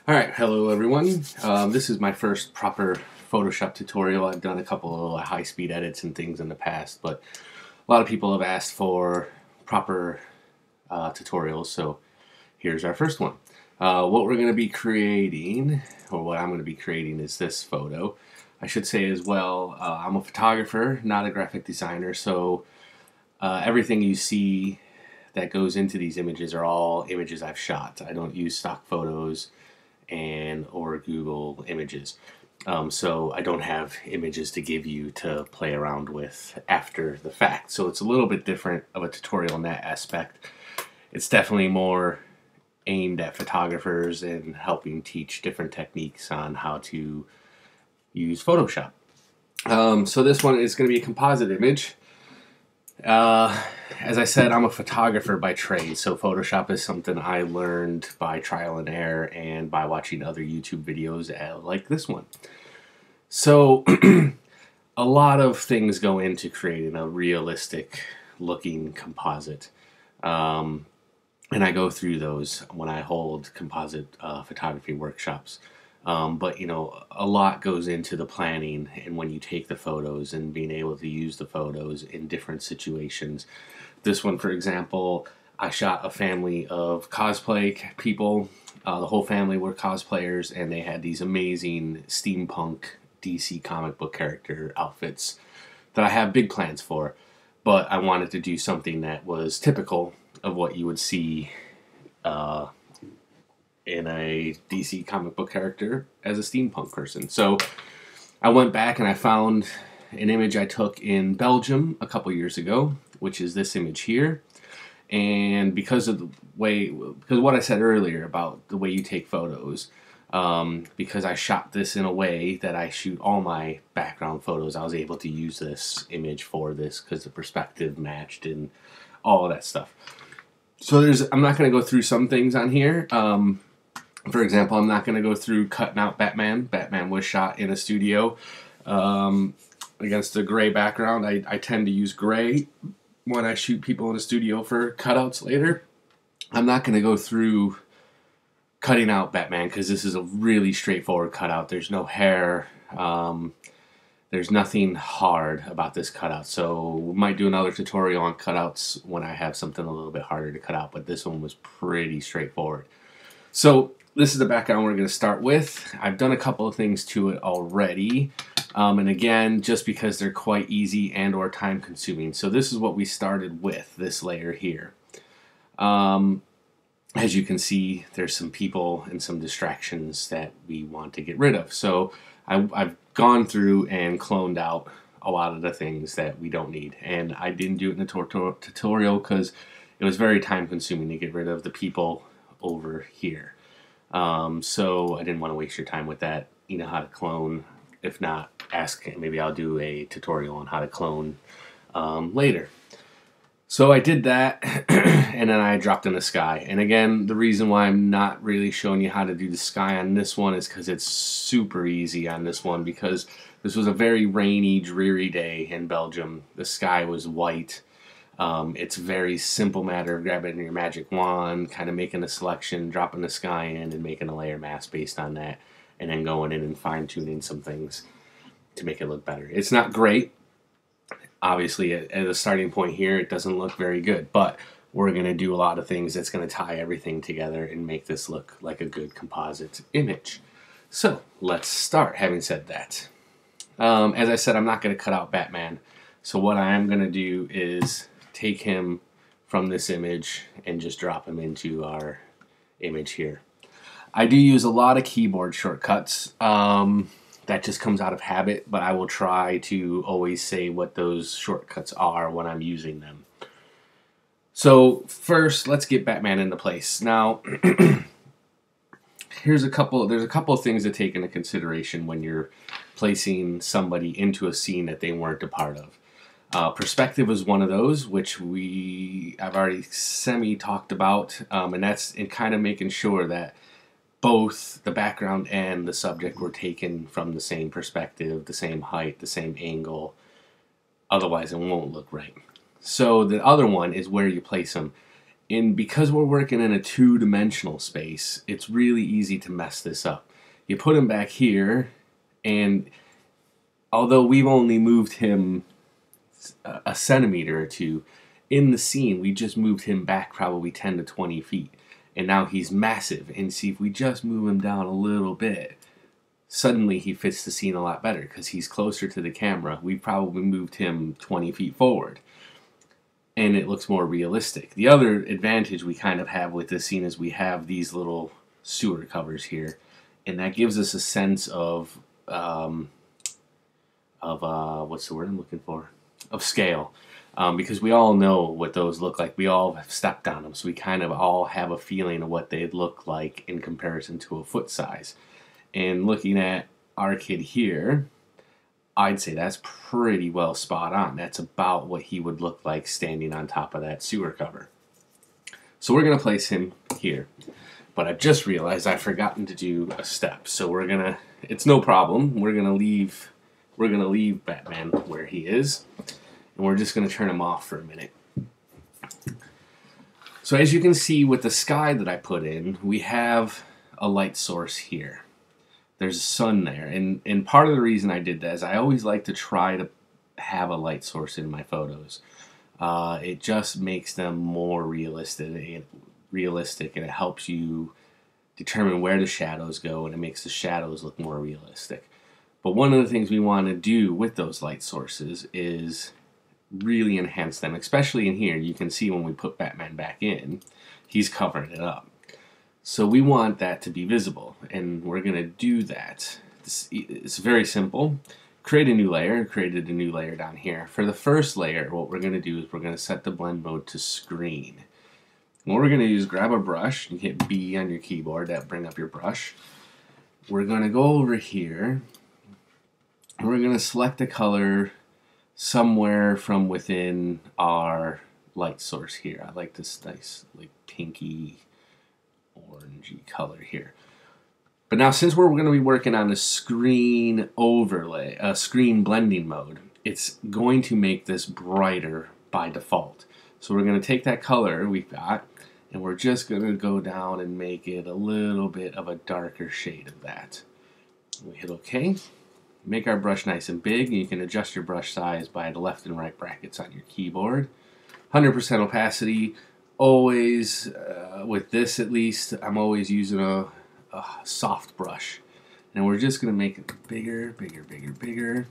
Alright, hello everyone. This is my first proper Photoshop tutorial. I've done a couple of high-speed edits and things in the past, but a lot of people have asked for proper tutorials, so here's our first one. What we're going to be creating, or what I'm going to be creating, is this photo. I should say as well, I'm a photographer, not a graphic designer, so everything you see that goes into these images are all images I've shot. I don't use stock photos or Google images. So I don't have images to give you to play around with after the fact. So it's a little bit different of a tutorial in that aspect. It's definitely more aimed at photographers and helping teach different techniques on how to use Photoshop. So this one is going to be a composite image. As I said, I'm a photographer by trade, so Photoshop is something I learned by trial and error and by watching other YouTube videos like this one. So a lot of things go into creating a realistic looking composite, and I go through those when I hold composite photography workshops. But you know, a lot goes into the planning and when you take the photos and being able to use the photos in different situations. This one, for example, I shot a family of cosplay people. The whole family were cosplayers, and they had these amazing steampunk DC comic book character outfits that I have big plans for. But I wanted to do something that was typical of what you would see in a DC comic book character as a steampunk person. So I went back and I found an image I took in Belgium a couple years ago, which is this image here. And because what I said earlier about the way you take photos, because I shot this in a way that I shoot all my background photos, I was able to use this image for this because the perspective matched and all of that stuff. So I'm not going to go through some things on here. For example, I'm not going to go through cutting out Batman. Batman was shot in a studio against a gray background. I tend to use gray when I shoot people in a studio for cutouts later. I'm not going to go through cutting out Batman because this is a really straightforward cutout. There's no hair. There's nothing hard about this cutout. So we might do another tutorial on cutouts when I have something a little bit harder to cut out, but this one was pretty straightforward. So this is the background we're going to start with. I've done a couple of things to it already. And again, just because they're quite easy and or time consuming. So this is what we started with, this layer here. As you can see, there's some people and some distractions that we want to get rid of. So I've gone through and cloned out a lot of the things that we don't need. And I didn't do it in the tutorial because it was very time consuming to get rid of the people over here. So I didn't want to waste your time with that. You know how to clone. If not, ask. Maybe I'll do a tutorial on how to clone later. So I did that, and then I dropped in the sky. And again, the reason why I'm not really showing you how to do the sky on this one is because it's super easy on this one, because this was a very rainy, dreary day in Belgium. The sky was white. It's a very simple matter of grabbing your magic wand, kind of making a selection, dropping the sky in, and making a layer mask based on that, and then going in and fine-tuning some things to make it look better. It's not great. Obviously, at a starting point here, it doesn't look very good, but we're going to do a lot of things that's going to tie everything together and make this look like a good composite image. So let's start. Having said that, as I said, I'm not going to cut out Batman. So what I am going to do is take him from this image and just drop him into our image here. I do use a lot of keyboard shortcuts. That just comes out of habit, but I will try to always say what those shortcuts are when I'm using them. So first, let's get Batman into place. Now, there's a couple of things to take into consideration when you're placing somebody into a scene that they weren't a part of. Perspective is one of those, which I've already semi-talked about, and that's in kind of making sure that both the background and the subject were taken from the same perspective, the same height, the same angle. Otherwise, it won't look right. So the other one is where you place them. And because we're working in a two-dimensional space, it's really easy to mess this up. You put him back here, and although we've only moved him a centimeter or two, in the scene we just moved him back probably 10 to 20 feet. And now he's massive. And see, if we just move him down a little bit, suddenly he fits the scene a lot better because he's closer to the camera. We probably moved him 20 feet forward. And it looks more realistic. The other advantage we kind of have with this scene is we have these little sewer covers here. And that gives us a sense of what's the word I'm looking for? Of scale. Because we all know what those look like. We all have stepped on them, so we kind of all have a feeling of what they'd look like in comparison to a foot size. And looking at our kid here, I'd say that's pretty well spot on. That's about what he would look like standing on top of that sewer cover. So we're going to place him here. But I've just realized I've forgotten to do a step. So we're going to, it's no problem. We're going to leave Batman where he is. And we're just going to turn him off for a minute. So as you can see with the sky that I put in, we have a light source here. There's a sun there. And part of the reason I did that is I always like to try to have a light source in my photos. It just makes them more realistic and it helps you determine where the shadows go, and it makes the shadows look more realistic. But one of the things we want to do with those light sources is really enhance them, especially in here. You can see when we put Batman back in, he's covering it up. So we want that to be visible, and we're going to do that. It's very simple. Create a new layer. Created a new layer down here. For the first layer, what we're going to do is we're going to set the blend mode to screen. And what we're going to do is grab a brush. You hit B on your keyboard. That'll bring up your brush. We're going to go over here, and we're going to select a color somewhere from within our light source here. I like this nice like pinky orangey color here. But now since we're going to be working on a screen overlay, a screen blending mode, it's going to make this brighter by default. So we're going to take that color we've got and we're just going to go down and make it a little bit of a darker shade of that. We hit OK. Make our brush nice and big, and you can adjust your brush size by the left and right brackets on your keyboard. 100% opacity, always, with this at least, I'm always using a soft brush. And we're just going to make it bigger, bigger, bigger, bigger.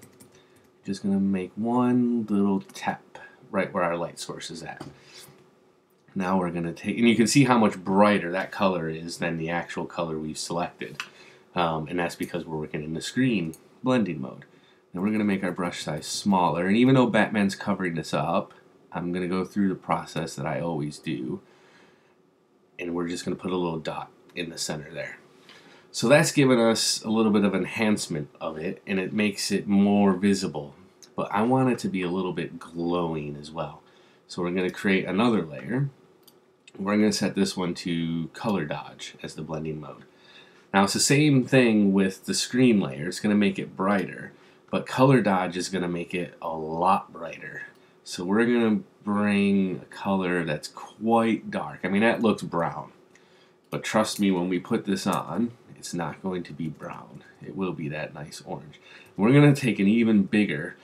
Just going to make one little tap right where our light source is at. Now we're going to take, and you can see how much brighter that color is than the actual color we've selected. And that's because we're working in the screen blending mode. Now we're going to make our brush size smaller, and even though Batman's covering this up, I'm going to go through the process that I always do, and we're just going to put a little dot in the center there. So that's given us a little bit of enhancement of it, and it makes it more visible, but I want it to be a little bit glowing as well. So we're going to create another layer. We're going to set this one to color dodge as the blending mode. Now it's the same thing with the screen layer. It's going to make it brighter, but color dodge is going to make it a lot brighter. So we're going to bring a color that's quite dark. I mean, that looks brown, but trust me, when we put this on, it's not going to be brown. It will be that nice orange. And we're going to take an even bigger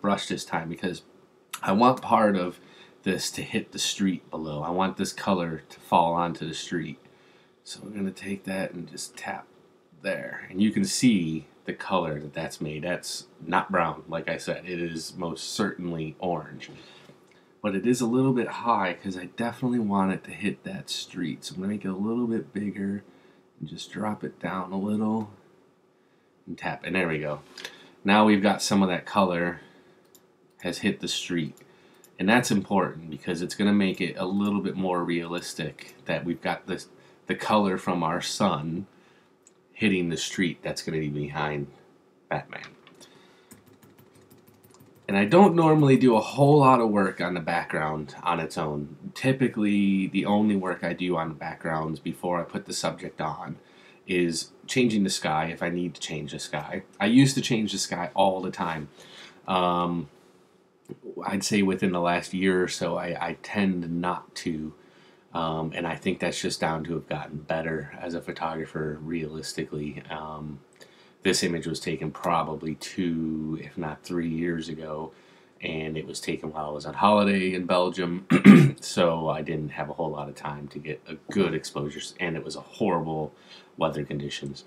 brush this time because I want part of this to hit the street below. I want this color to fall onto the street. So we're going to take that and just tap there. And you can see the color that that's made. That's not brown, like I said. It is most certainly orange. But it is a little bit high because I definitely want it to hit that street. So I'm going to make it a little bit bigger and just drop it down a little and tap. And there we go. Now we've got some of that color has hit the street. And that's important because it's going to make it a little bit more realistic that we've got the color from our sun hitting the street that's going to be behind Batman. And I don't normally do a whole lot of work on the background on its own. Typically, the only work I do on the backgrounds before I put the subject on is changing the sky if I need to change the sky. I used to change the sky all the time. I'd say within the last year or so, I tend not to And I think that's just down to have gotten better as a photographer realistically. This image was taken probably 2, if not 3 years ago, and it was taken while I was on holiday in Belgium, so I didn't have a whole lot of time to get a good exposure, and it was a horrible weather conditions.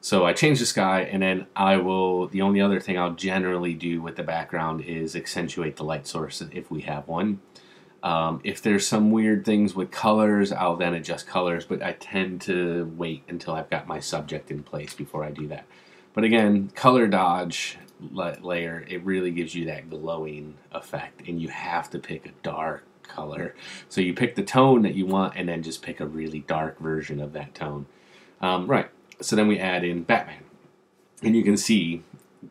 So I changed the sky, and then the only other thing I'll generally do with the background is accentuate the light source if we have one. If there's some weird things with colors, I'll then adjust colors, but I tend to wait until I've got my subject in place before I do that. But again, color dodge layer, it really gives you that glowing effect, and you have to pick a dark color. So you pick the tone that you want, and then just pick a really dark version of that tone. Right, so then we add in Batman, and you can see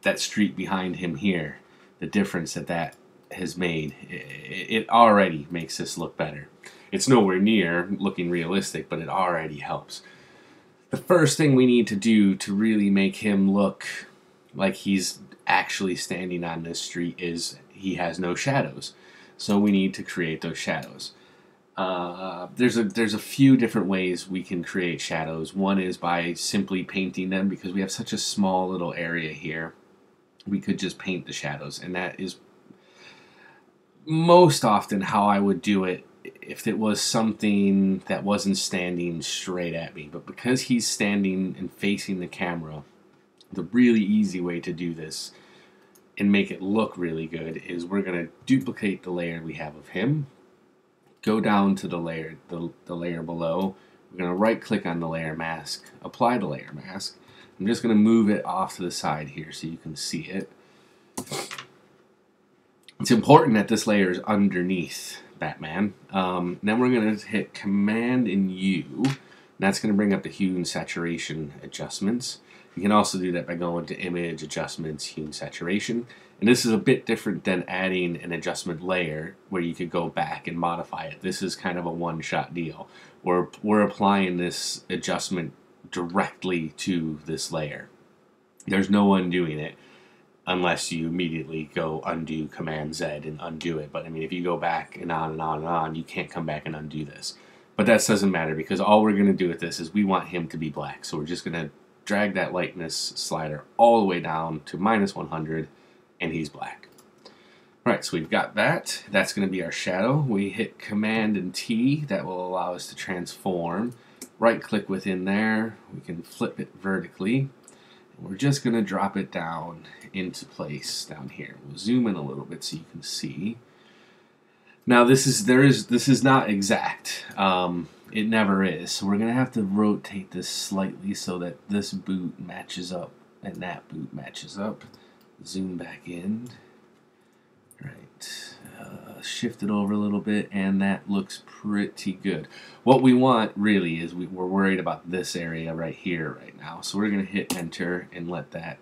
that street behind him here, the difference that has made. It already makes this look better. It's nowhere near looking realistic, but it already helps. The first thing we need to do to really make him look like he's actually standing on this street is he has no shadows. So we need to create those shadows. There's a few different ways we can create shadows. One is by simply painting them, because we have such a small little area here. We could just paint the shadows, and that is most often how I would do it if it was something that wasn't standing straight at me. But because he's standing and facing the camera, the really easy way to do this and make it look really good is we're going to duplicate the layer we have of him, go down to the layer below. We're going to right click on the layer mask, apply the layer mask. I'm just going to move it off to the side here so you can see it. It's important that this layer is underneath Batman. Then we're going to hit Command and U. And that's going to bring up the hue and saturation adjustments. You can also do that by going to Image, Adjustments, Hue and Saturation. And this is a bit different than adding an adjustment layer where you could go back and modify it. This is kind of a one-shot deal. We're applying this adjustment directly to this layer. There's no undoing it, unless you immediately go undo Command Z and undo it. But I mean, if you go back and on and on and on, you can't come back and undo this. But that doesn't matter, because all we're going to do with this is we want him to be black. So we're just going to drag that lightness slider all the way down to -100, and he's black. Alright, so we've got that. That's going to be our shadow. We hit Command and T. That will allow us to transform. Right click within there. We can flip it vertically. We're just going to drop it down into place down here. We'll zoom in a little bit so you can see. Now this is not exact. It never is. So we're going to have to rotate this slightly so that this boot matches up and that boot matches up. Zoom back in. Right. Shift it over a little bit, and that looks pretty good. What we want really is we're worried about this area right here right now. So we're going to hit Enter and let that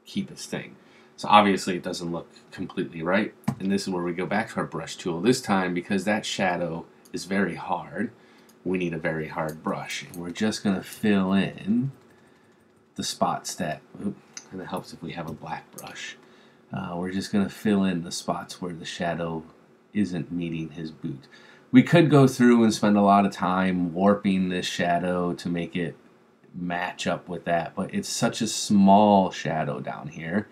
keep its thing. So obviously it doesn't look completely right. And this is where we go back to our brush tool. This time, because that shadow is very hard, we need a very hard brush. And we're just going to fill in the spots that, and it helps if we have a black brush. We're just going to fill in the spots where the shadow isn't meeting his boot. We could go through and spend a lot of time warping this shadow to make it match up with that, but it's such a small shadow down here,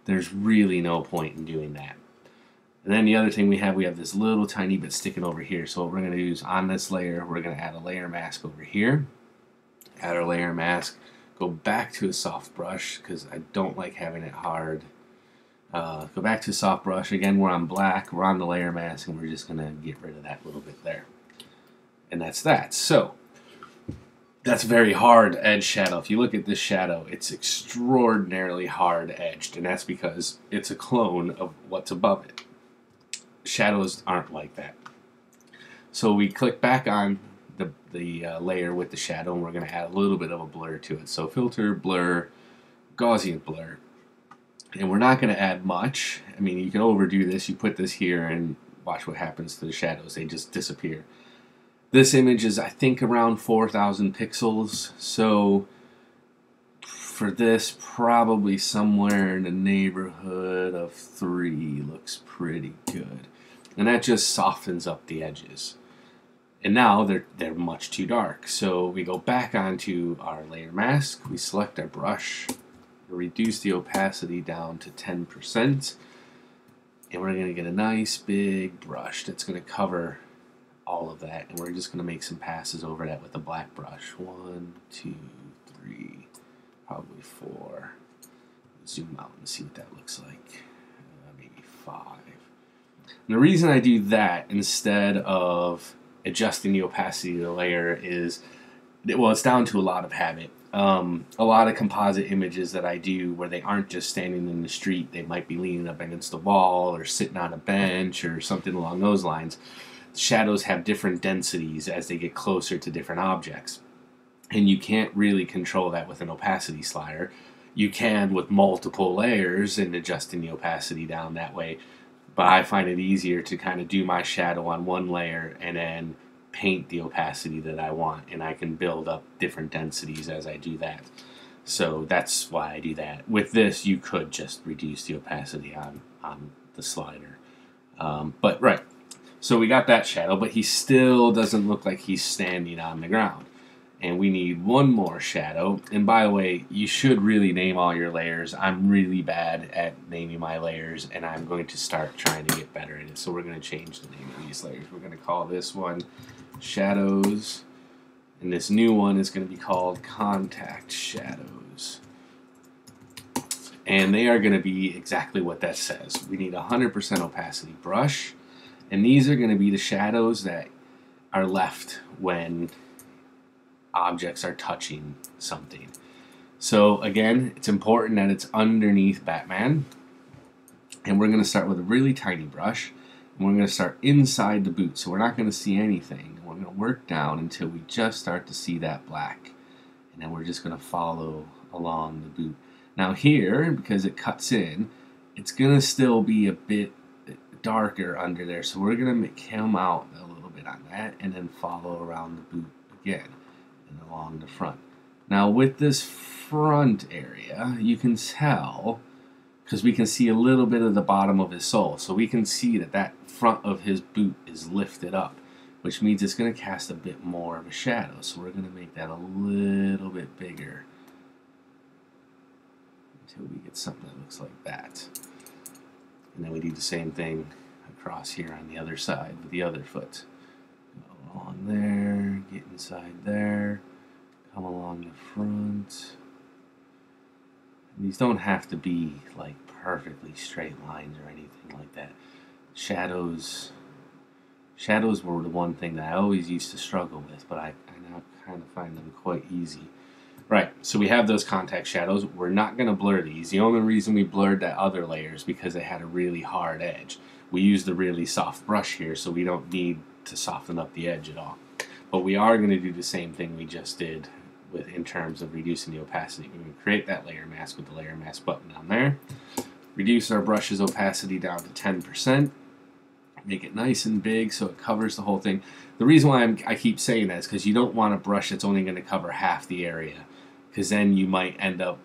there's really no point in doing that. And then the other thing we have this little tiny bit sticking over here. So what we're going to do is on this layer, we're going to add a layer mask over here. Add our layer mask, go back to a soft brush because I don't like having it hard. Go back to soft brush. Again, we're on black, we're on the layer mask, and we're just going to get rid of that little bit there. And that's that. So that's very hard edge shadow. If you look at this shadow, it's extraordinarily hard edged, and that's because it's a clone of what's above it. Shadows aren't like that. So we click back on the layer with the shadow, and we're going to add a little bit of a blur to it. So filter, blur, Gaussian blur. And we're not going to add much. I mean, you can overdo this. You put this here and watch what happens to the shadows. They just disappear. This image is, I think, around 4,000 pixels. So for this, probably somewhere in the neighborhood of 3 looks pretty good. And that just softens up the edges. And now they're much too dark. So we go back onto our layer mask, we select our brush, reduce the opacity down to 10%, and we're going to get a nice big brush that's going to cover all of that, and we're just going to make some passes over that with a black brush. 1, 2, 3, probably 4. Zoom out and see what that looks like. Maybe 5. And the reason I do that instead of adjusting the opacity of the layer is, well, it's down to a lot of habit. A lot of composite images that I do where they aren't just standing in the street, they might be leaning up against the wall or sitting on a bench or something along those lines. Shadows have different densities as they get closer to different objects. And you can't really control that with an opacity slider. You can with multiple layers and adjusting the opacity down that way. But I find it easier to kind of do my shadow on one layer and then paint the opacity that I want. And I can build up different densities as I do that. So that's why I do that. With this, you could just reduce the opacity on the slider. But right. So we got that shadow, but he still doesn't look like he's standing on the ground. And we need one more shadow. And by the way, you should really name all your layers. I'm really bad at naming my layers, and I'm going to start trying to get better at it. So we're going to change the name of these layers. We're going to call this one Shadows, and this new one is going to be called Contact Shadows. And they are going to be exactly what that says. We need 100% opacity brush, and these are going to be the shadows that are left when objects are touching something. So again, it's important that it's underneath Batman, and we're going to start with a really tiny brush, and we're going to start inside the boot, so we're not going to see anything. We're going to work down until we just start to see that black, and then we're just going to follow along the boot. Now here, because it cuts in, it's going to still be a bit darker under there, so we're going to come out a little bit on that and then follow around the boot again and along the front. Now with this front area, you can tell, because we can see a little bit of the bottom of his sole, so we can see that that front of his boot is lifted up, which means it's going to cast a bit more of a shadow. So we're going to make that a little bit bigger until we get something that looks like that. And then we do the same thing across here on the other side with the other foot. Go along there, get inside there, come along the front. And these don't have to be like perfectly straight lines or anything like that. Shadows were the one thing that I always used to struggle with, but I now kind of find them quite easy. Right, so we have those contact shadows. We're not going to blur these. The only reason we blurred that other layer is because it had a really hard edge. We used a really soft brush here, so we don't need to soften up the edge at all. But we are going to do the same thing we just did with in terms of reducing the opacity. We're going to create that layer mask with the layer mask button down there. Reduce our brush's opacity down to 10%. Make it nice and big so it covers the whole thing. The reason why I keep saying that is because you don't want a brush that's only going to cover half the area, because then you might end up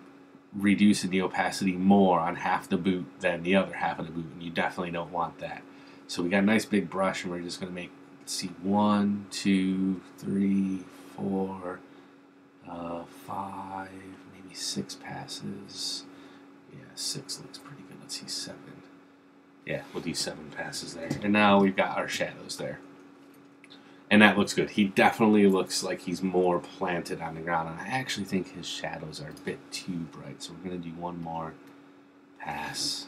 reducing the opacity more on half the boot than the other half of the boot, and you definitely don't want that. So we got a nice big brush, and we're just going to make, let's see, 1, 2, 3, 4, 5, maybe 6 passes. Yeah, 6 looks pretty good. Let's see, 7. Yeah, we'll do 7 passes there. And now we've got our shadows there. And that looks good. He definitely looks like he's more planted on the ground. And I actually think his shadows are a bit too bright. So we're going to do one more pass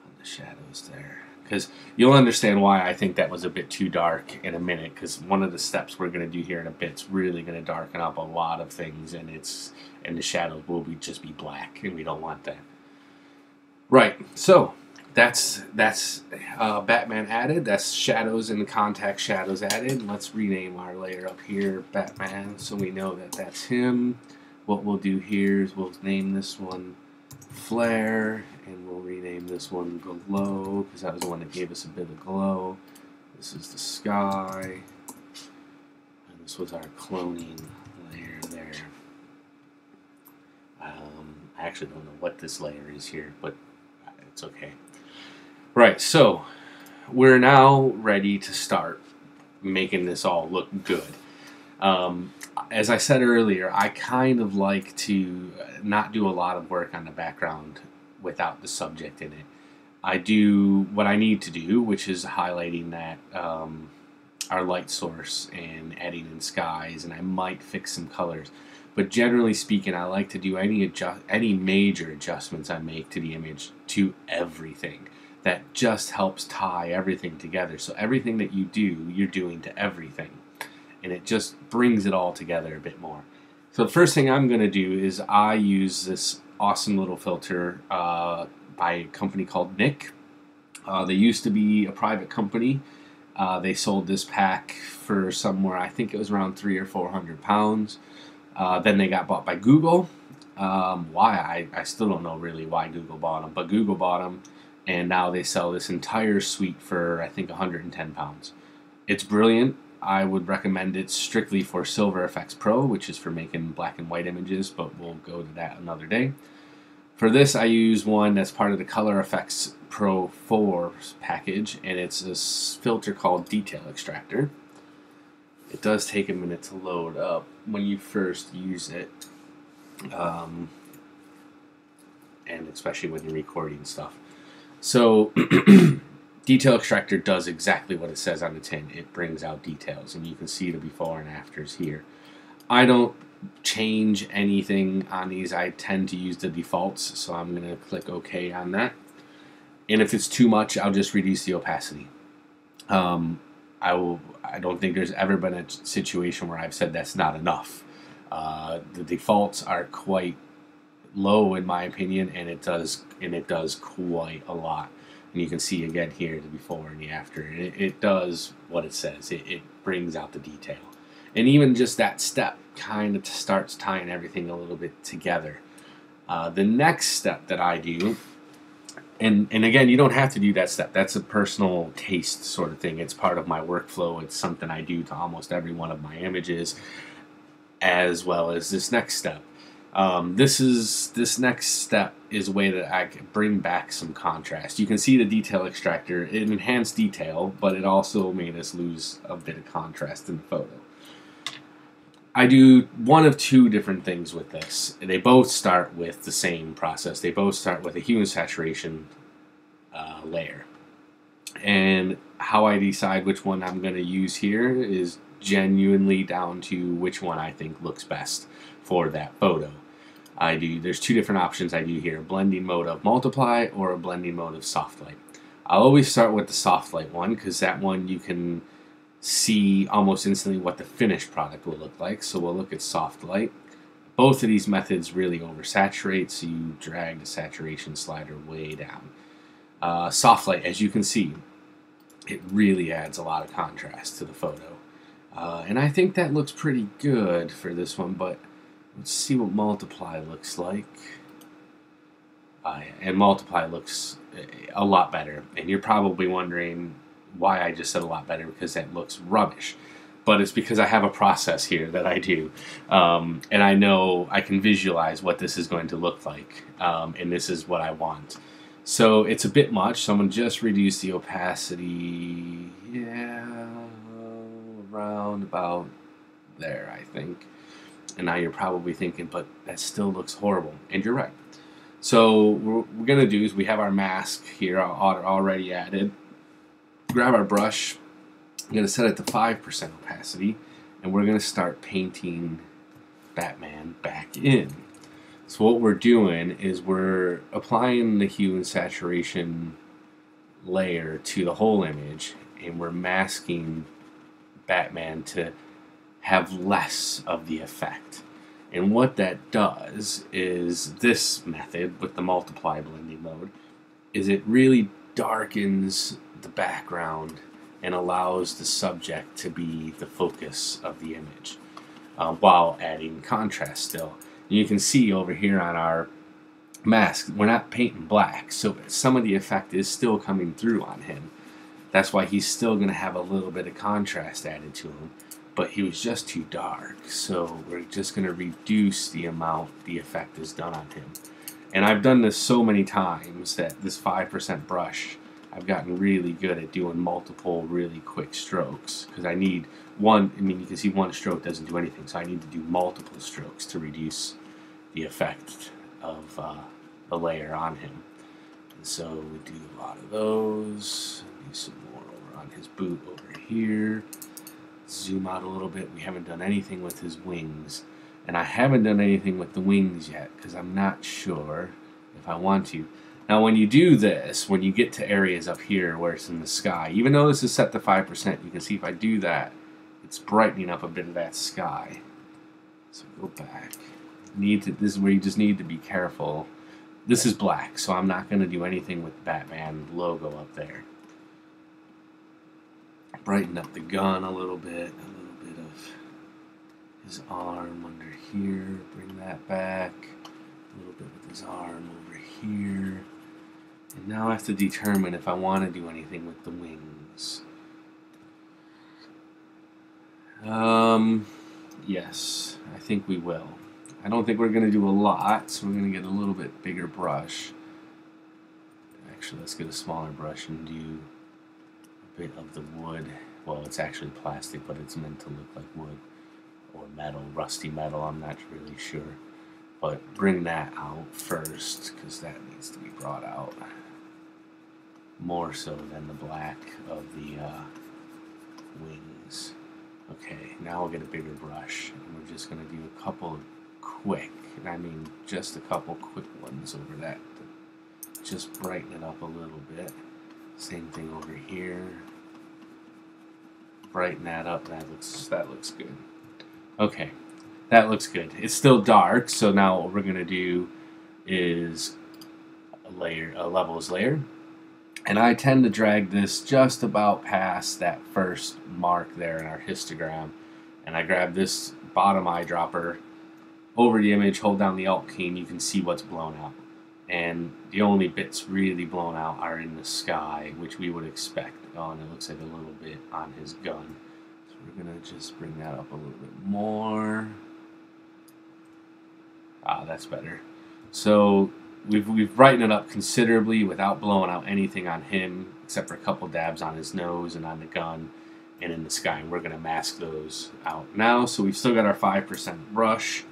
on the shadows there. Because you'll understand why I think that was a bit too dark in a minute. Because one of the steps we're going to do here in a bit is really going to darken up a lot of things. And the shadows will just be black. And we don't want that. Right. So that's Batman added. That's shadows and the contact shadows added. Let's rename our layer up here Batman so we know that that's him. What we'll do here is we'll name this one Flare, and we'll rename this one Glow because that was the one that gave us a bit of glow. This is the sky, and this was our cloning layer there. I actually don't know what this layer is here, but it's okay. Right, so we're now ready to start making this all look good. As I said earlier, I kind of like to not do a lot of work on the background without the subject in it. I do what I need to do, which is highlighting that our light source and adding in skies, and I might fix some colors. But generally speaking, I like to do any major adjustments I make to the image to everything. That just helps tie everything together. So everything that you do, you're doing to everything. And it just brings it all together a bit more. So the first thing I'm going to do is I use this awesome little filter by a company called Nick. They used to be a private company. They sold this pack for somewhere, I think it was around £300 or £400. Then they got bought by Google. Why? I still don't know really why Google bought them, but Google bought them, and now they sell this entire suite for, I think, £110. It's brilliant. I would recommend it strictly for Silver Effects Pro, which is for making black and white images, but we'll go to that another day. For this, I use one that's part of the Color Effects Pro 4 package, and it's this filter called Detail Extractor. It does take a minute to load up when you first use it, and especially when you're recording stuff. So Detail Extractor does exactly what it says on the tin. It brings out details, and you can see the before and afters here. I don't change anything on these. I tend to use the defaults, so I'm going to click OK on that. And if it's too much, I'll just reduce the opacity. I don't think there's ever been a situation where I've said that's not enough. The defaults are quite low in my opinion, and it does quite a lot. And you can see again here the before and the after. It does what it says. It brings out the detail. And even just that step kind of starts tying everything a little bit together. The next step that I do, and again, you don't have to do that step. That's a personal taste sort of thing. It's part of my workflow. It's something I do to almost every one of my images, as well as this next step. This next step is a way that I can bring back some contrast. You can see the detail extractor. It enhanced detail, but it also made us lose a bit of contrast in the photo. I do one of two different things with this. They both start with the same process. They both start with a hue and saturation layer. And how I decide which one I'm going to use here is genuinely down to which one I think looks best for that photo. There's two different options I do here, a blending mode of multiply or a blending mode of soft light. I'll always start with the soft light one because that one you can see almost instantly what the finished product will look like. So we'll look at soft light. Both of these methods really oversaturate, so you drag the saturation slider way down. Soft light, as you can see, it really adds a lot of contrast to the photo. And I think that looks pretty good for this one, but let's see what multiply looks like. And multiply looks a lot better. And you're probably wondering why I just said a lot better, because that looks rubbish. But it's because I have a process here that I do. And I know I can visualize what this is going to look like. And this is what I want. So it's a bit much, so I'm going to just reduce the opacity. Yeah, around about there, I think. And now you're probably thinking, but that still looks horrible. And you're right. So what we're going to do is we have our mask here already added. Grab our brush. I'm going to set it to 5% opacity. And we're going to start painting Batman back in. So what we're doing is we're applying the hue and saturation layer to the whole image. And we're masking Batman to have less of the effect. And what that does is this method with the multiply blending mode is it really darkens the background and allows the subject to be the focus of the image while adding contrast still. And you can see over here on our mask, we're not painting black, so some of the effect is still coming through on him. That's why he's still going to have a little bit of contrast added to him. But he was just too dark, so we're just going to reduce the amount the effect is done on him. And I've done this so many times that this 5% brush, I've gotten really good at doing multiple really quick strokes because I need one. I mean, you can see one stroke doesn't do anything, so I need to do multiple strokes to reduce the effect of the layer on him. And so we do a lot of those. Do some more over on his boot over here. Zoom out a little bit. We haven't done anything with his wings, and I haven't done anything with the wings yet because I'm not sure if I want to. Now when you do this, when you get to areas up here where it's in the sky, even though this is set to 5%, you can see if I do that, it's brightening up a bit of that sky. So go back. This is where you just need to be careful. This is black, so I'm not going to do anything with the Batman logo up there. Brighten up the gun a little bit of his arm under here, bring that back, a little bit with his arm over here. And now I have to determine if I want to do anything with the wings. Yes, I think we will. I don't think we're going to do a lot, so we're going to get a little bit bigger brush. Actually, let's get a smaller brush and do a bit of the wood. Well, it's actually plastic, but it's meant to look like wood or metal, rusty metal, I'm not really sure. But bring that out first, because that needs to be brought out more so than the black of the wings. Okay, now we'll get a bigger brush, and we're just going to do a couple of quick, and I mean just a couple quick ones over that to just brighten it up a little bit. Same thing over here. Brighten that up. That looks good. Okay, that looks good. It's still dark, so now what we're gonna do is a levels layer, and I tend to drag this just about past that first mark there in our histogram, and I grab this bottom eyedropper over the image, hold down the Alt key, and you can see what's blown out. And the only bits really blown out are in the sky, which we would expect. Oh, and it looks like a little bit on his gun. So we're going to just bring that up a little bit more. Ah, that's better. So we've brightened it up considerably without blowing out anything on him, except for a couple dabs on his nose and on the gun and in the sky. And we're going to mask those out now. So we've still got our 5% brush.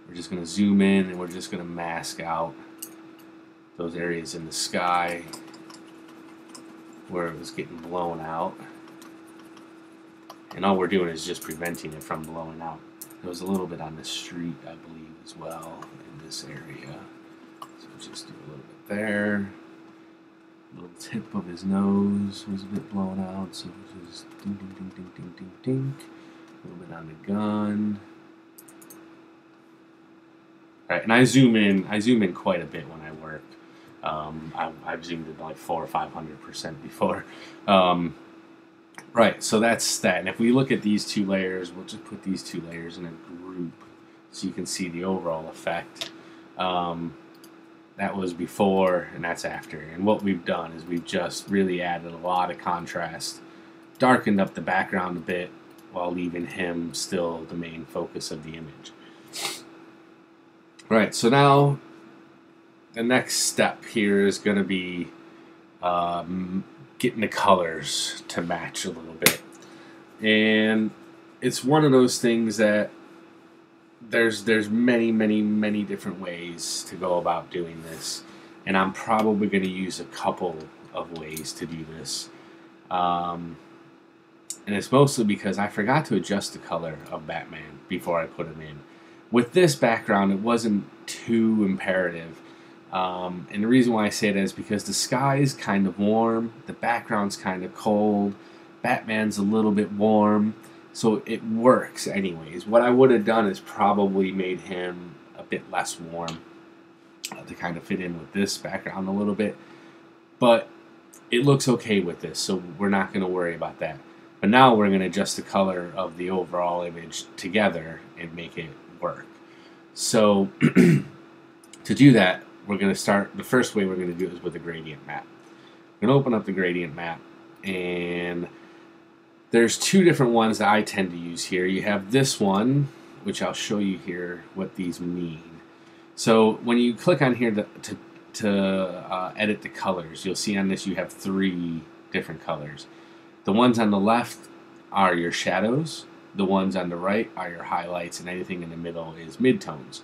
We're just going to zoom in and we're just going to mask out those areas in the sky where it was getting blown out. And all we're doing is just preventing it from blowing out. There was a little bit on the street, I believe, as well in this area. So just do a little bit there. A little tip of his nose was a bit blown out, so just ding, ding, ding, ding, ding, ding, ding. A little bit on the gun. All right, and I zoom in quite a bit when I work. I've zoomed in like 400 or 500% before. Right, so that's that. And if we look at these two layers, we'll just put these two layers in a group so you can see the overall effect. That was before and that's after. And what we've done is we've just really added a lot of contrast, darkened up the background a bit while leaving him still the main focus of the image. Right, so now the next step here is going to be getting the colors to match a little bit. And it's one of those things that there's many different ways to go about doing this. And I'm probably going to use a couple of ways to do this. And it's mostly because I forgot to adjust the color of Batman before I put him in. With this background, it wasn't too imperative. And the reason why I say that is because the sky is kind of warm, the background's kind of cold, Batman's a little bit warm, so it works anyways. What I would have done is probably made him a bit less warm to kind of fit in with this background a little bit. But it looks okay with this, so we're not going to worry about that. But now we're going to adjust the color of the overall image together and make it work. So to do that, we're going to start, the first way we're going to do it is with a gradient map. I'm going to open up the gradient map, and there's two different ones that I tend to use here. You have this one, which I'll show you here what these mean. So when you click on here to to edit the colors. You'll see on this you have 3 different colors. The ones on the left are your shadows, the ones on the right are your highlights, and anything in the middle is midtones.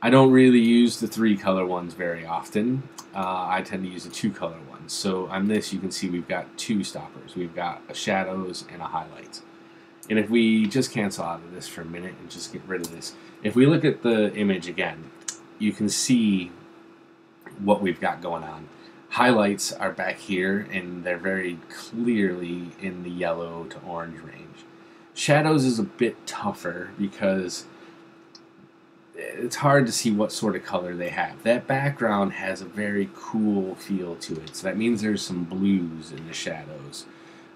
I don't really use the 3 color ones very often. I tend to use the 2 color ones. So on this you can see we've got 2 stoppers. We've got a shadows and a highlights. And if we just cancel out of this for a minute and just get rid of this, if we look at the image again, you can see what we've got going on. Highlights are back here, and they're very clearly in the yellow to orange range. Shadows is a bit tougher because it's hard to see what sort of color they have. That background has a very cool feel to it, so that means there's some blues in the shadows.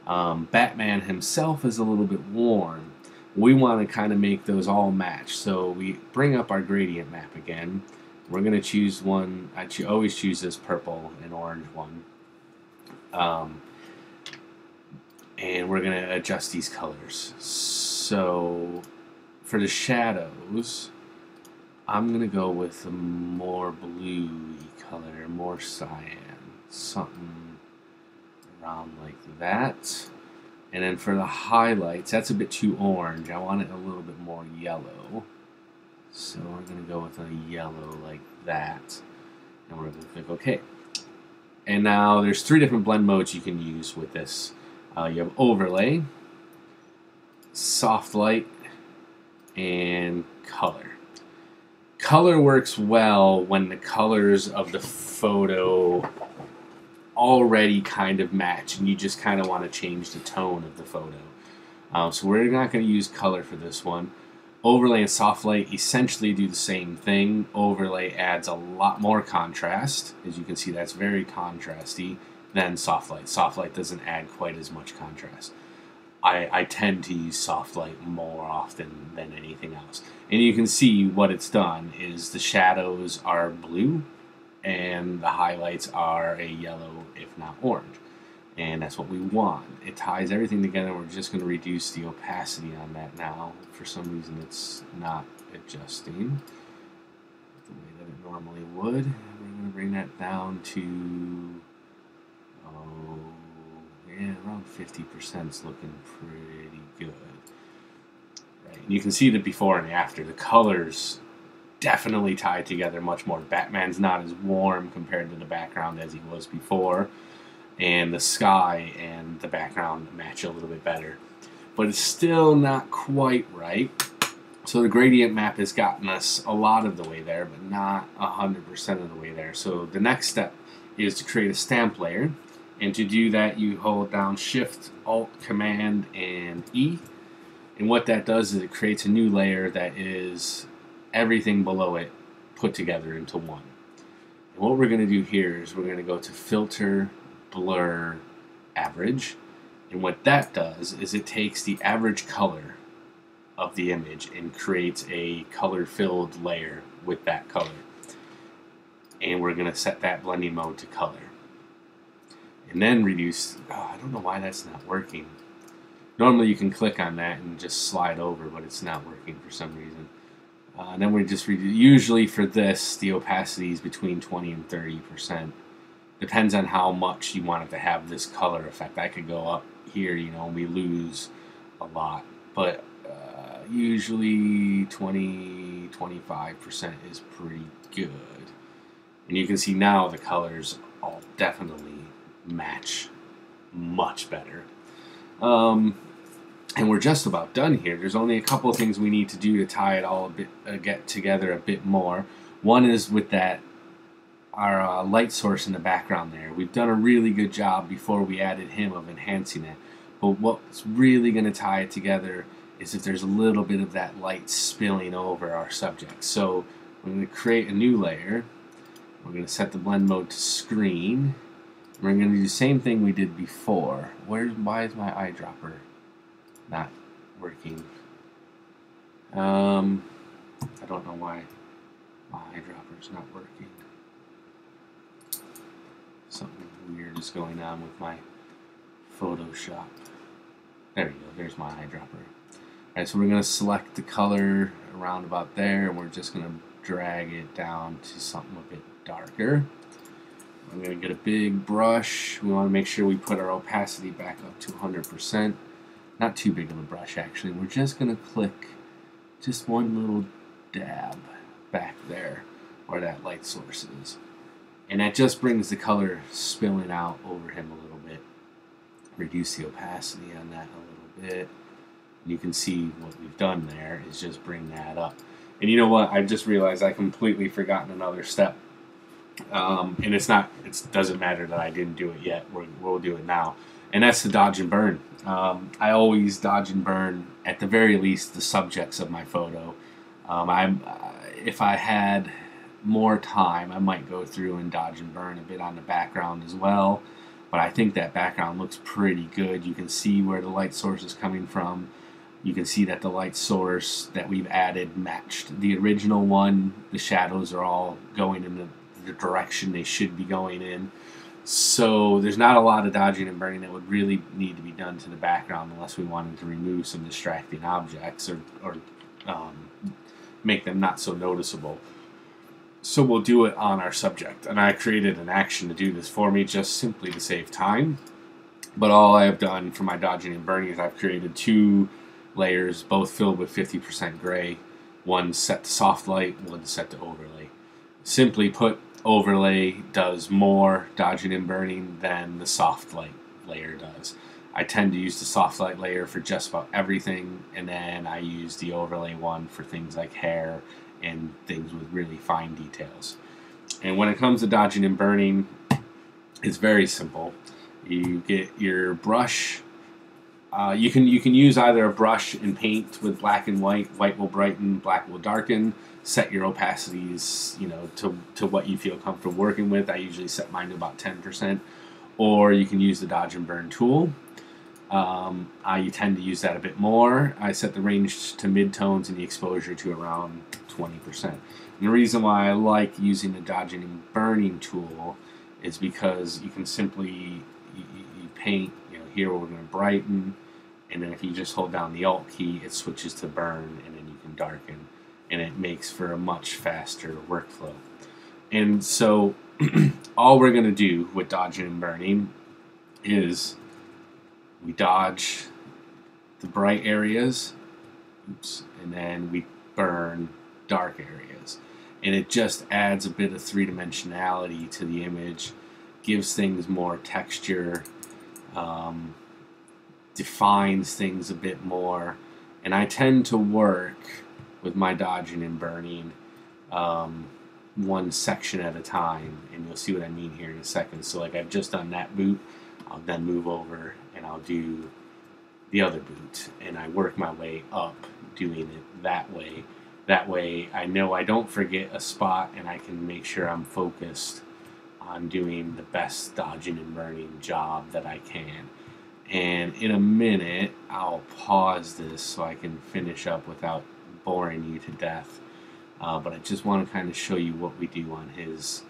Batman himself is a little bit warm. We want to kind of make those all match, so we bring up our gradient map again. We're going to choose one. I always choose this purple and orange one. And we're going to adjust these colors. So for the shadows, I'm going to go with a more bluey color, more cyan, something around like that. And then for the highlights, that's a bit too orange. I want it a little bit more yellow. So we're going to go with a yellow like that. And we're going to click OK. And now there's 3 different blend modes you can use with this. You have overlay, soft light, and color. Color works well when the colors of the photo already kind of match and you just kind of want to change the tone of the photo. So we're not going to use color for this one. Overlay and soft light essentially do the same thing. Overlay adds a lot more contrast. As you can see, that's very contrasty than soft light. Soft light doesn't add quite as much contrast. I tend to use soft light more often than anything else. And you can see what it's done is the shadows are blue and the highlights are a yellow, if not orange. And that's what we want. It ties everything together. We're just going to reduce the opacity on that now. For some reason it's not adjusting the way that it normally would. We're going to bring that down to, yeah, around 50% is looking pretty good. Right. And you can see the before and after. The colors definitely tied together much more. Batman's not as warm compared to the background as he was before. And the sky and the background match a little bit better. But it's still not quite right. So the gradient map has gotten us a lot of the way there, but not 100% of the way there. So the next step is to create a stamp layer. And to do that, you hold down Shift, Alt, Command, and E. And what that does is it creates a new layer that is everything below it put together into one. And what we're going to do here is we're going to go to Filter, Blur, Average. And what that does is it takes the average color of the image and creates a color-filled layer with that color. And we're going to set that blending mode to color. And then reduce, I don't know why that's not working. Normally you can click on that and just slide over, but it's not working for some reason. And then we just usually for this, the opacity is between 20 and 30%. Depends on how much you want it to have this color effect. I could go up here, you know, and we lose a lot. But usually 20-25% is pretty good. And you can see now the colors all definitely match much better. And we're just about done here. There's only a couple of things we need to do to tie it all a bit, get together a bit more. One is with that our light source in the background there. We've done a really good job before we added him of enhancing it. But what's really going to tie it together is if there's a little bit of that light spilling over our subject. So we're going to create a new layer. We're going to set the blend mode to screen. We're going to do the same thing we did before. Why is my eyedropper not working? I don't know why my eyedropper is not working. Something weird is going on with my Photoshop. There you go. There's my eyedropper. Alright, so we're going to select the color around about there, and we're just going to drag it down to something a bit darker. I'm going to get a big brush. We want to make sure we put our opacity back up to 100%. Not too big of a brush, actually. We're just going to click just one little dab back there where that light source is. And that just brings the color spilling out over him a little bit. Reduce the opacity on that a little bit. You can see what we've done there is just bring that up. And you know what? I just realized I completely forgotten another step. And it doesn't matter that I didn't do it yet. We'll do it now. And that's the dodge and burn. I always dodge and burn, at the very least, the subjects of my photo. If I had more time, I might go through and dodge and burn a bit on the background as well. But I think that background looks pretty good. You can see where the light source is coming from. You can see that the light source that we've added matched the original one. The shadows are all going in the direction they should be going in. So there's not a lot of dodging and burning that would really need to be done to the background unless we wanted to remove some distracting objects or make them not so noticeable. So we'll do it on our subject. And I created an action to do this for me just simply to save time. But all I have done for my dodging and burning is I've created 2 layers, both filled with 50% gray. One set to soft light, one set to overlay. Simply put, overlay does more dodging and burning than the soft light layer does. I tend to use the soft light layer for just about everything, and then I use the overlay one for things like hair and things with really fine details. And when it comes to dodging and burning, it's very simple. You get your brush. You can use either a brush and paint with black and white. White will brighten, black will darken. Set your opacities, to what you feel comfortable working with. I usually set mine to about 10%. Or you can use the dodge and burn tool. I tend to use that a bit more. I set the range to mid-tones and the exposure to around 20%. And the reason why I like using the dodging and burning tool is because you can simply you paint, here we're going to brighten, and then if you just hold down the Alt key, it switches to burn, and then you can darken, and it makes for a much faster workflow. And so all we're going to do with dodging and burning is we dodge the bright areas, and then we burn dark areas. And it just adds a bit of three-dimensionality to the image, gives things more texture, defines things a bit more. And I tend to work with my dodging and burning one section at a time, and you'll see what I mean here in a second. So like I've just done that boot, I'll then move over and I'll do the other boot, and I work my way up doing it that way. That way I know I don't forget a spot, and I can make sure I'm focused on doing the best dodging and burning job that I can. And in a minute I'll pause this so I can finish up without boring you to death. But I just want to kind of show you what we do on his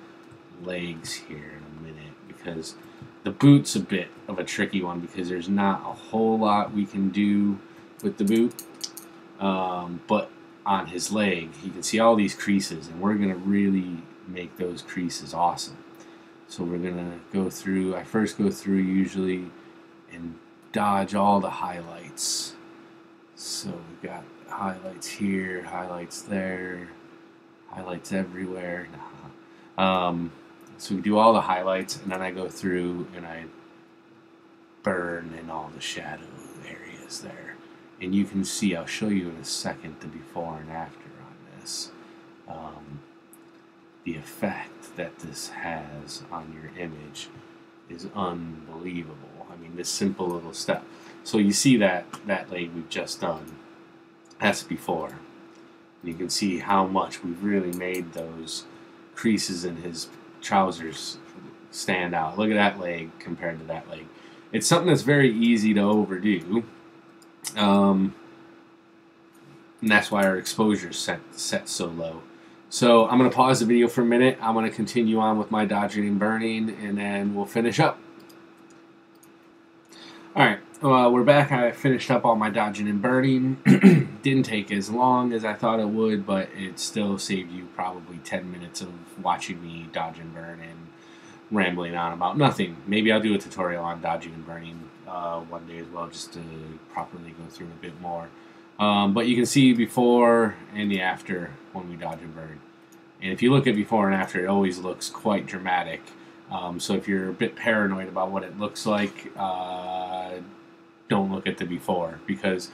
legs here in a minute, because the boot's a bit of a tricky one because there's not a whole lot we can do with the boot. But on his leg, you can see all these creases, and we're going to really make those creases awesome. So we're going to go through, I first go through usually and dodge all the highlights. So we've got highlights here, highlights there, highlights everywhere. So we do all the highlights, and then I go through and I burn in all the shadow areas there. And you can see, I'll show you in a second the before and after on this. The effect that this has on your image is unbelievable. I mean, this simple little step. So you see that leg we've just done, that's before. You can see how much we've really made those creases in his trousers stand out. Look at that leg compared to that leg. It's something that's very easy to overdo. And that's why our exposure is set so low. So I'm going to pause the video for a minute. I'm going to continue on with my dodging and burning, and then we'll finish up. Alright, we're back. I finished up all my dodging and burning. Didn't take as long as I thought it would, but it still saved you probably 10 minutes of watching me dodge and burn rambling on about nothing. Maybe I'll do a tutorial on dodging and burning one day as well, just to properly go through a bit more. But you can see before and the after when we dodge and burn. And if you look at before and after, it always looks quite dramatic. So if you're a bit paranoid about what it looks like, don't look at the before, because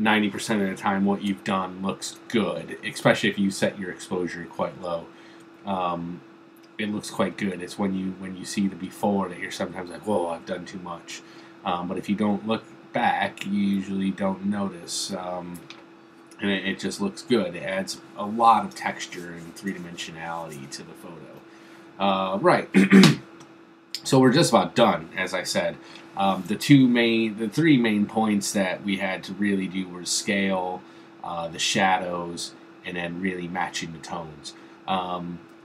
90% of the time what you've done looks good, especially if you set your exposure quite low. It looks quite good. It's when you see the before that you're sometimes like, whoa, I've done too much. But if you don't look back, you usually don't notice. And it just looks good. It adds a lot of texture and three-dimensionality to the photo. Right. So we're just about done, as I said. The three main points that we had to really do were scale, the shadows, and then really matching the tones.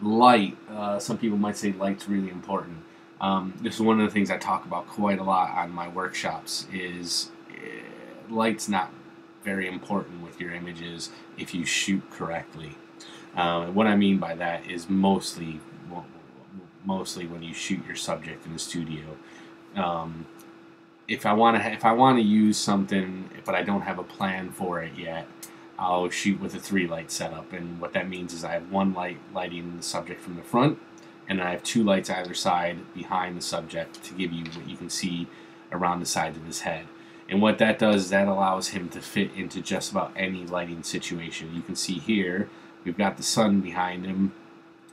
Light, some people might say light's really important. This is one of the things I talk about quite a lot on my workshops, is light's not very important with your images if you shoot correctly. What I mean by that is mostly when you shoot your subject in the studio. If I want to use something, but I don't have a plan for it yet, I'll shoot with a 3-light setup. And what that means is I have one light lighting the subject from the front, and I have 2 lights either side behind the subject to give you what you can see around the sides of his head. And what that does is that allows him to fit into just about any lighting situation. You can see here, we've got the sun behind him,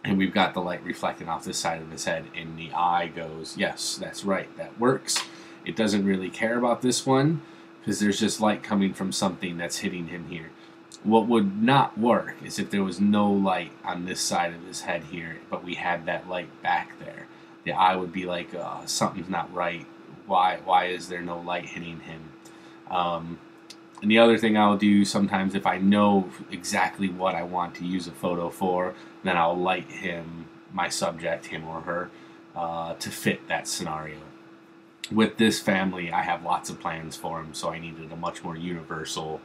and we've got the light reflecting off this side of his head, and the eye goes, yes, that's right, that works. It doesn't really care about this one, because there's just light coming from something that's hitting him here. What would not work is if there was no light on this side of his head here, but we had that light back there. The eye would be like, something's not right. Why is there no light hitting him? And the other thing I'll do sometimes, if I know exactly what I want to use a photo for, then I'll light him, my subject, him or her, to fit that scenario. With this family, I have lots of plans for him, so I needed a much more universal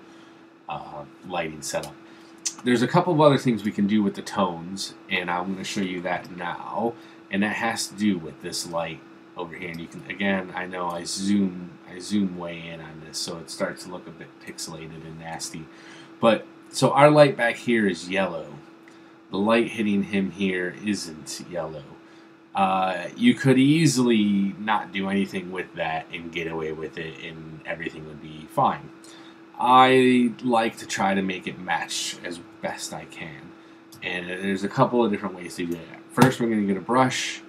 lighting setup. There's a couple of other things we can do with the tones, and I'm going to show you that now, and that has to do with this light over here. And you can, again, I know I zoom way in on this, so it starts to look a bit pixelated and nasty. But so our light back here is yellow. The light hitting him here isn't yellow. You could easily not do anything with that and get away with it, and everything would be fine. I like to try to make it match as best I can, and there's a couple of different ways to do that. First, we're going to get a brush.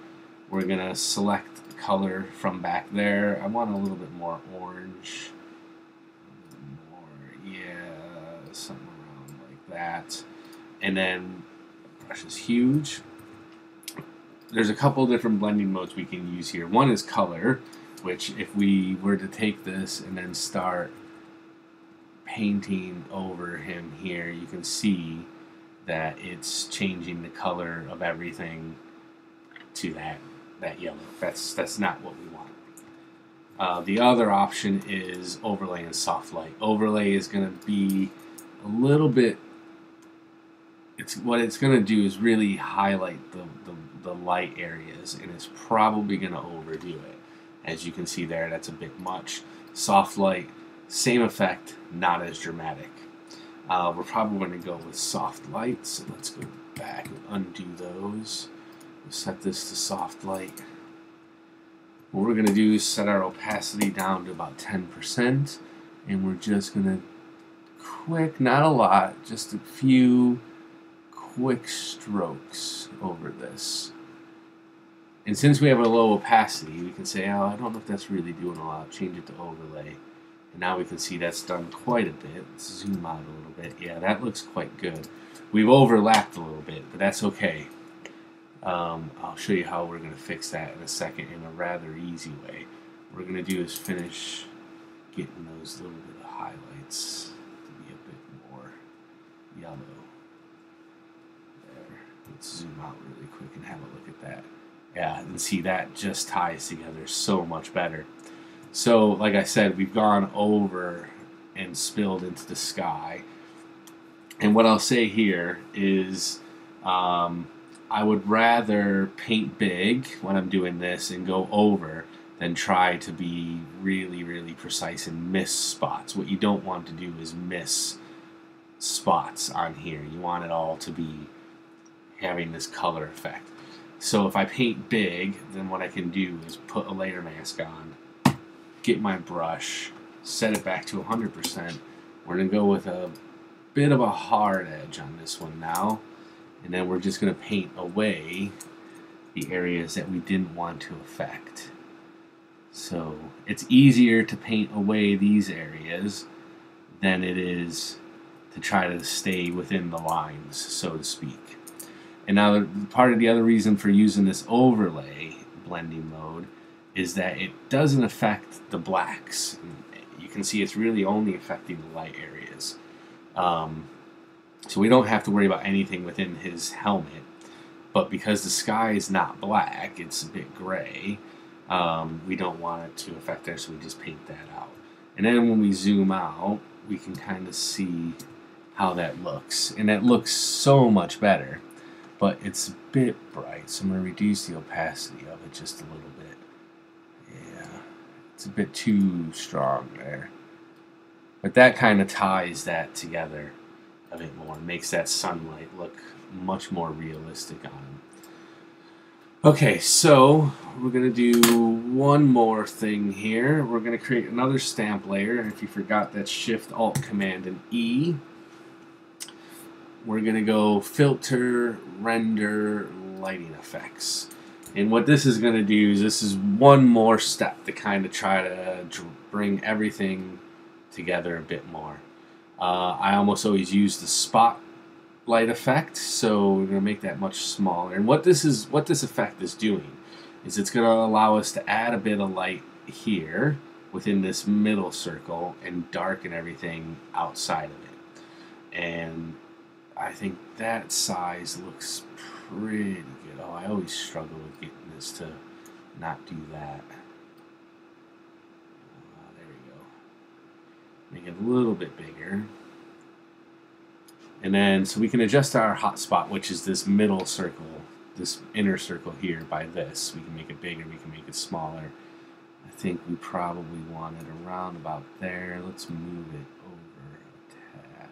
We're going to select the color from back there. I want a little bit more orange. Something around like that. And then the brush is huge. There's a couple different blending modes we can use here. One is color, which if we were to take this and then start painting over him here, you can see that it's changing the color of everything to that yellow. That's not what we want. The other option is overlay and soft light. Overlay is going to be a little bit, what it's going to do is really highlight the light areas, and it's probably going to overdo it. As you can see there, that's a bit much. Soft light, same effect, not as dramatic. We're probably going to go with soft light, so let's go back and undo those. We'll set this to soft light. What we're going to do is set our opacity down to about 10%, and we're just going to quick, not a lot, just a few quick strokes over this. And since we have a low opacity, we can say, oh, I don't know if that's really doing a lot. Change it to overlay. And now we can see that's done quite a bit. Let's zoom out a little bit. Yeah, that looks quite good. We've overlapped a little bit, but that's okay. I'll show you how we're going to fix that in a second in a rather easy way. What we're going to do is finish getting those little bit of highlights to be a bit more yellow. There. Let's zoom out really quick and have a look at that. Yeah, and see that just ties together so much better. So, like I said, we've gone over and spilled into the sky. And what I'll say here is, I would rather paint big when I'm doing this and go over than try to be really, really precise and miss spots. What you don't want to do is miss spots on here. You want it all to be having this color effect. So if I paint big, then what I can do is put a layer mask on, get my brush, set it back to 100%. We're going to go with a bit of a hard edge on this one now, and then we're just going to paint away the areas that we didn't want to affect. So it's easier to paint away these areas than it is to try to stay within the lines, so to speak. And now part of the other reason for using this overlay blending mode is that it doesn't affect the blacks. You can see it's really only affecting the light areas. So we don't have to worry about anything within his helmet. But because the sky is not black, it's a bit gray, we don't want it to affect there, so we just paint that out. And then when we zoom out, we can kind of see how that looks. And that looks so much better, but it's a bit bright, so I'm going to reduce the opacity of it just a little bit. Yeah, it's a bit too strong there. But that kind of ties that together a bit more, makes that sunlight look much more realistic on him. Okay, so we're going to do one more thing here. We're going to create another stamp layer. And if you forgot, that's Shift, Alt, Command, and E. We're going to go Filter, Render, Lighting Effects. And what this is going to do is this is one more step to kind of try to bring everything together a bit more. I almost always use the spotlight effect, so we're going to make that much smaller. And what this effect is doing is it's going to allow us to add a bit of light here within this middle circle and darken everything outside of it. And I think that size looks pretty good. Oh, I always struggle with getting this to not do that. There we go. Make it a little bit bigger. And then, so we can adjust our hotspot, which is this middle circle, this inner circle here by this. We can make it bigger, we can make it smaller. I think we probably want it around about there. Let's move it over a tad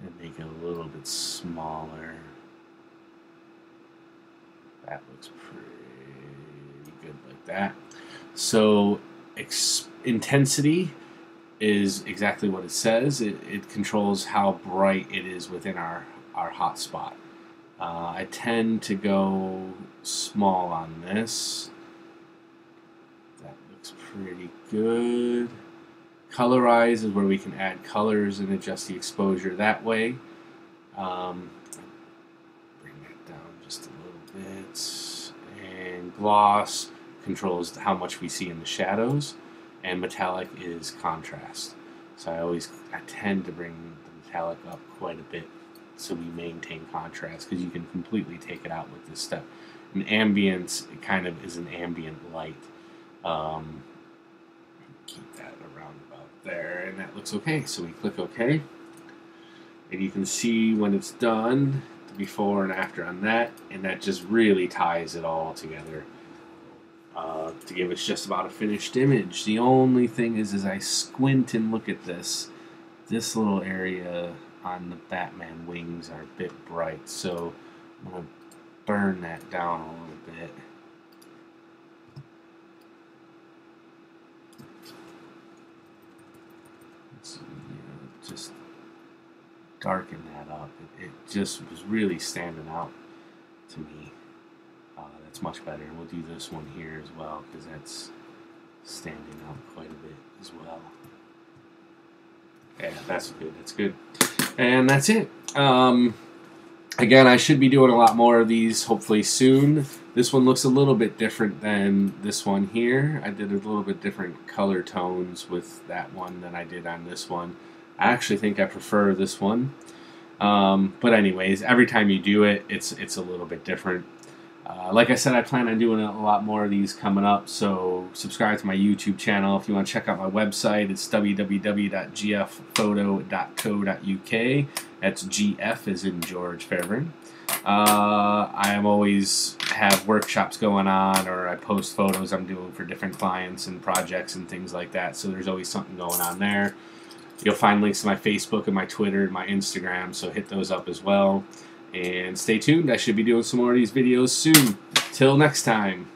and make it a little bit smaller. That looks pretty good like that. So intensity is exactly what it says. It controls how bright it is within our hotspot. I tend to go small on this. That looks pretty good. Colorize is where we can add colors and adjust the exposure that way. Bring that down just a little bit. And gloss controls how much we see in the shadows. And metallic is contrast. So I tend to bring the metallic up quite a bit so we maintain contrast, because you can completely take it out with this step. And ambience, it kind of is an ambient light. Keep that around about there, and that looks okay. So we click OK, and you can see when it's done, the before and after on that, and that just really ties it all together. To give us just about a finished image. The only thing is, as I squint and look at this little area on the Batman wings are a bit bright, so I'm going to burn that down a little bit. Let's see, just darken that up. It just was really standing out to me. That's much better. We'll do this one here as well, because that's standing out quite a bit as well. Yeah, that's good. That's good. And that's it. Again, I should be doing a lot more of these hopefully soon. This one looks a little bit different than this one here. I did a little bit different color tones with that one than I did on this one. I actually think I prefer this one. But anyways, every time you do it, it's a little bit different. Like I said, I plan on doing a lot more of these coming up, so subscribe to my YouTube channel. If you want to check out my website, it's www.gfphoto.co.uk. That's GF as in George Fairburn. I am always have workshops going on, or I post photos I'm doing for different clients and projects and things like that. So there's always something going on there. You'll find links to my Facebook and my Twitter and my Instagram, so hit those up as well. And stay tuned. I should be doing some more of these videos soon. Till next time.